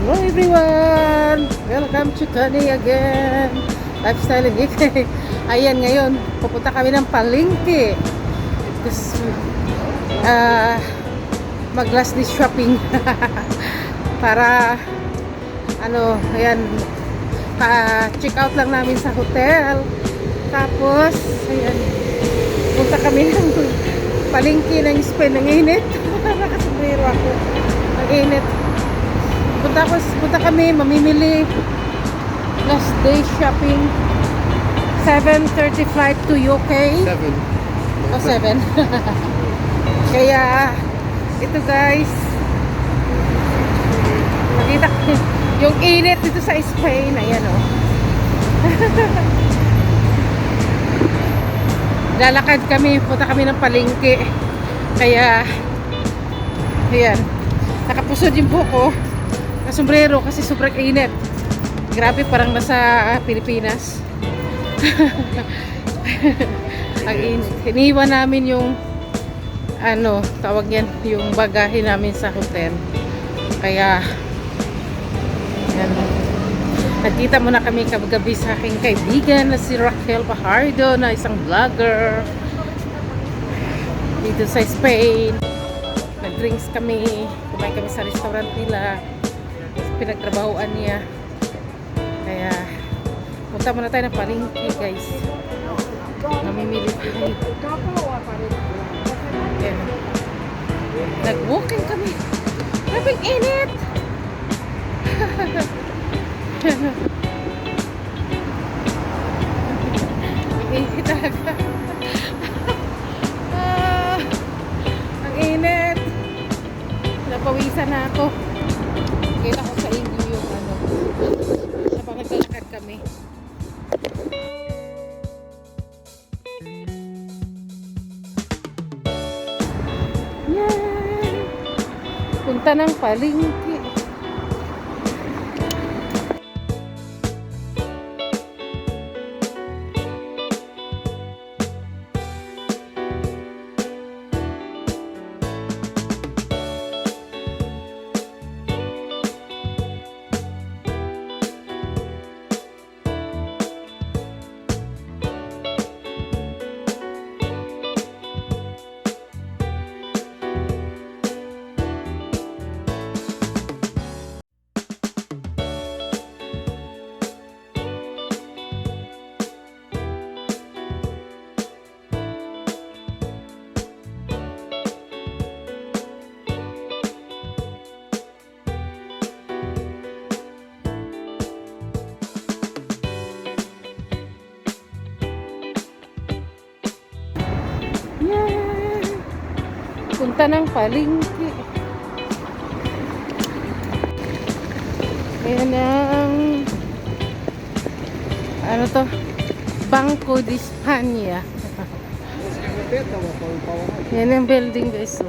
Hello everyone! Welcome to Coney again. Lifestylein. Ayan, ngayon pupunta kami ng palengke. Gusto mag last day shopping. Para ayan, check out lang namin sa hotel. Tapos ayan, punta kami ng palengke ng Spain. Ang init. Nakasumbrero ako. Ang init. Punta kami, mamimili. Last day shopping. 7:30 flight to UK. 7. O 7. Kaya ito guys, makita yung init dito sa Spain. Ayan o. Lalakad kami, punta kami ng palengke. Kaya ayan, nakapusod yung buhok ko, sombrero kasi sobrang init. Grabe, parang nasa Pilipinas. Ang init. Iniwan namin yung tawag yan, yung bagahe namin sa hotel. Kaya yan. Nagkita muna kami kagabi sa aking kaibigan na si Raquel Pajardo, na isang vlogger dito sa Spain. Nag-drinks kami, kumain kami sa restaurant nila, pinagtrabahoan niya. Kaya punta muna tayo ng palengke guys. Namimili tayo. Ayan. Nag-walking kami. Grabing init. Init talaga. Ang init. Napawisan na ako. Kita ko sa inyo yung habang naglalakad kami. Yan. Punta ng palengke. Yan. Punta ng palengke. Ayan ang Banco de España. Yan ang building guys.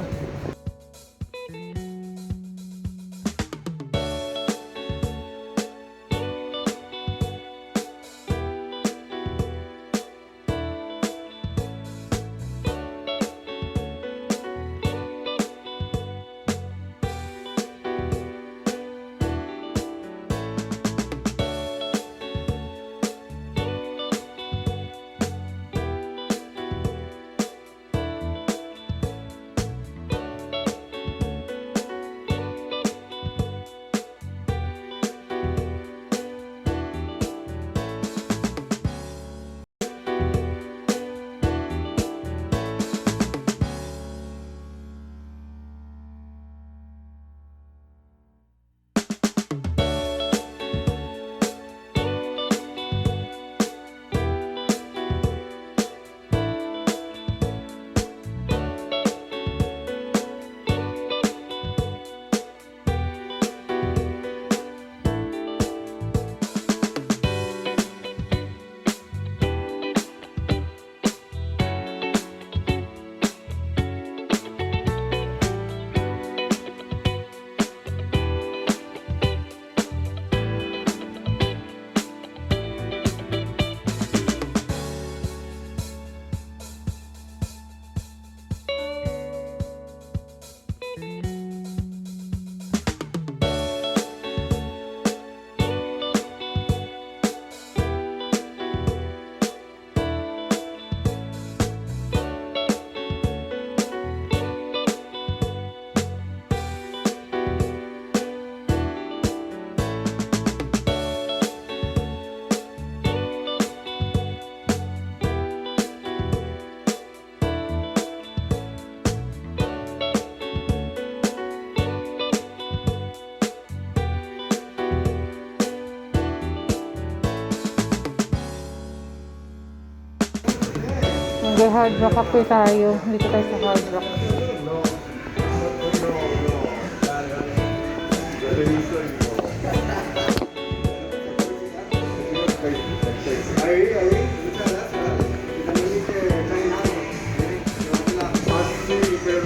Hard Rock Cafe tayo. Dito tayo sa Hard Rock.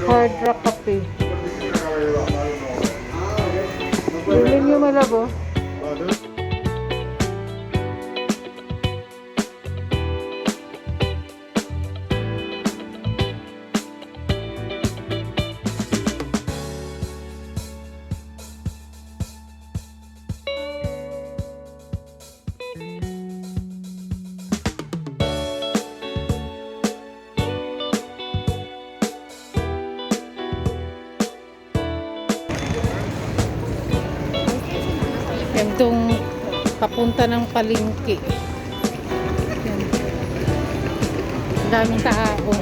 Hard Rock Cafe. Bilhin nyo malabo. Yan itong papunta ng palengke. Yan. Daming tao.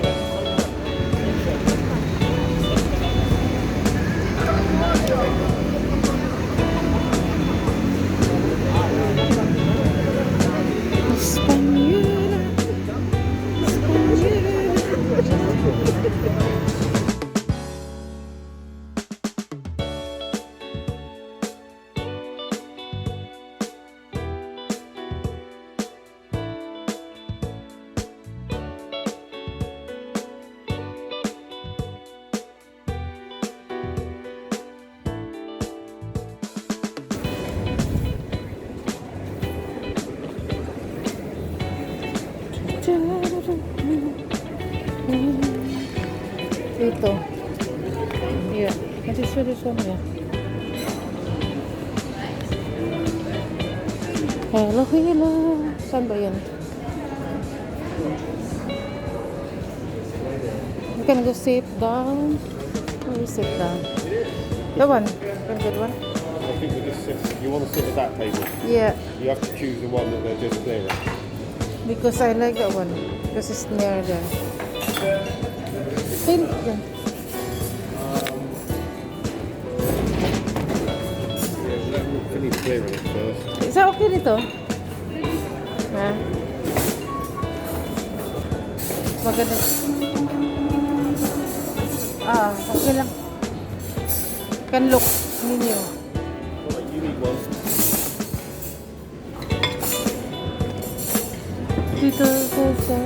Espanyol. Ito. Yeah. What is this one? Yeah. Hello, hello. Saan ba yan? You can go sit down. Where you sit down? The one. Can good one? I think with this, you want to sit at that table. Yeah. You have to choose the one that they're just there. Because I like that one. Because it's near there. Sit down. Finish clearing it first. Is that okay nito? Ha? Maganda. Okay lang. Can look ninyo. Well, you need one. Dito sa...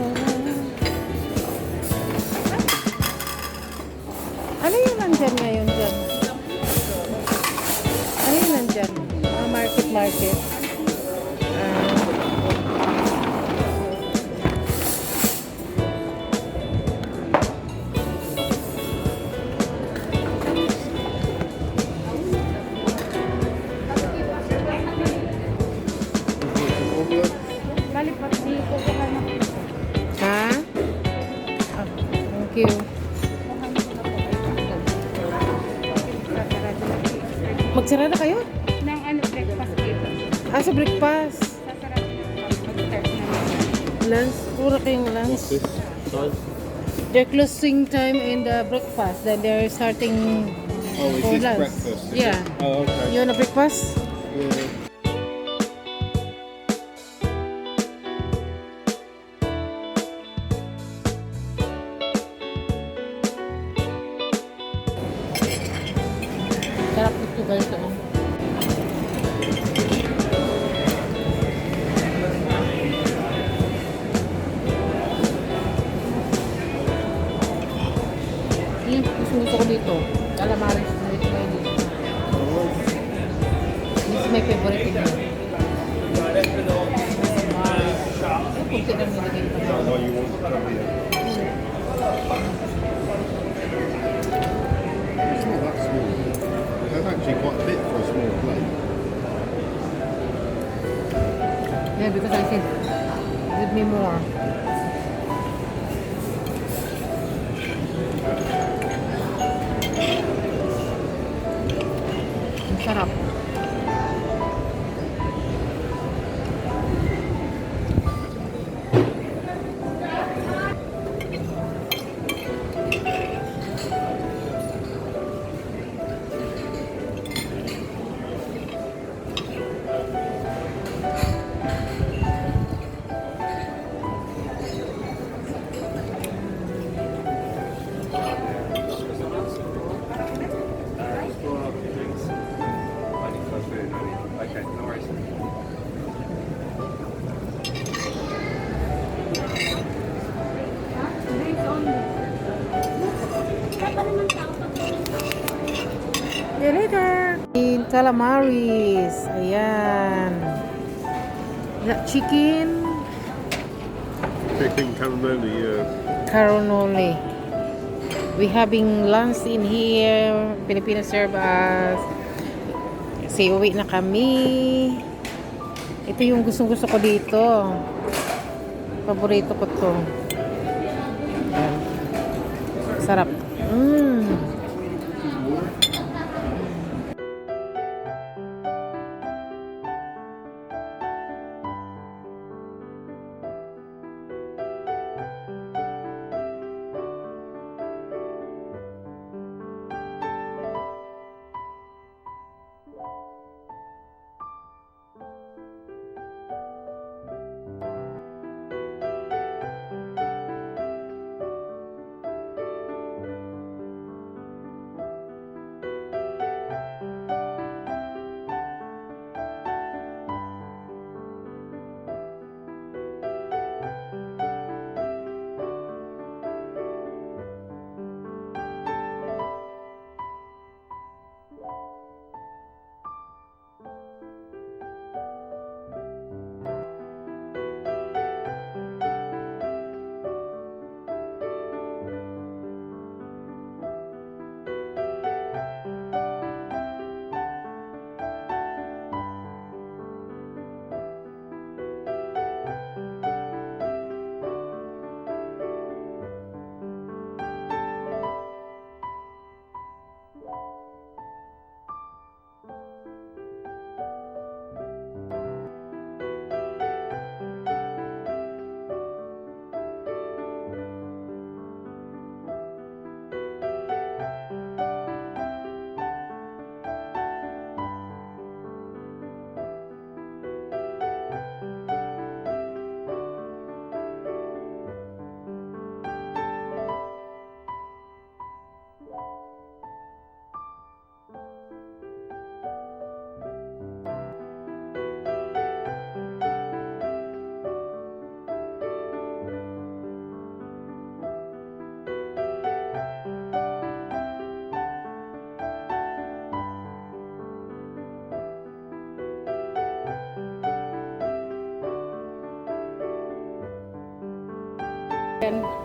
Ano yung nandyan ngayon dyan? Ano yung nandyan? Market. Ha? Oh, thank you. Magsarada kayo? Ng breakfast dito. Sa breakfast. Sasarap na mag-start na. Lunch. Pura kayong lunch. What's this size? They're closing time in the breakfast. Then they're starting Oh, is for this lunch. breakfast? Is Yeah. it? Oh, okay. You want a breakfast? Yeah. Sarap ito guys. Gusto ko dito. Calamares na ito ngayon dito. This is my favorite thing. Kunti lang nilagay pa. No, you want to come here. It's not that small. That's actually quite a bit for a small plate. Yeah, because I said, give me more. Ang sarap. Calamaris. Ayan. Chicken. Chicken cannelloni, yeah. Caronoli. We having lunch in here. Filipino serve us. Kasi uwi na kami. Ito yung gustong-gusto ko dito. Paborito ko to. Ayan. Sarap.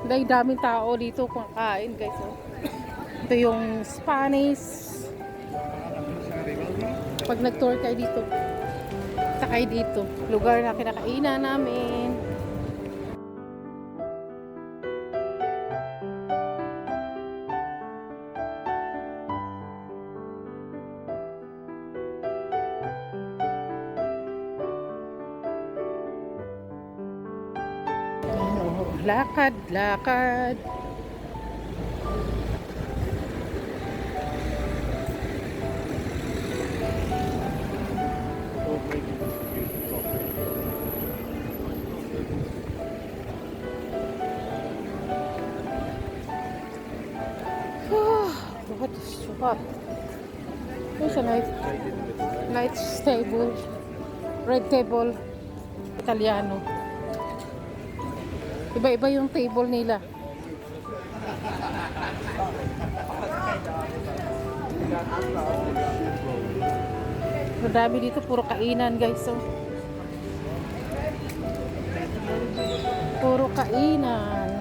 Dahil daming tao dito kumakain guys. Oh. Ito yung Spanish. Pag nag-tour kayo dito, sakay dito. Lugar na kinakainan namin. Lakad, lakad. What is hot? There's a night table, red table, Italiano. Iba-iba yung table nila. Madami dito, puro kainan guys. So. Puro kainan.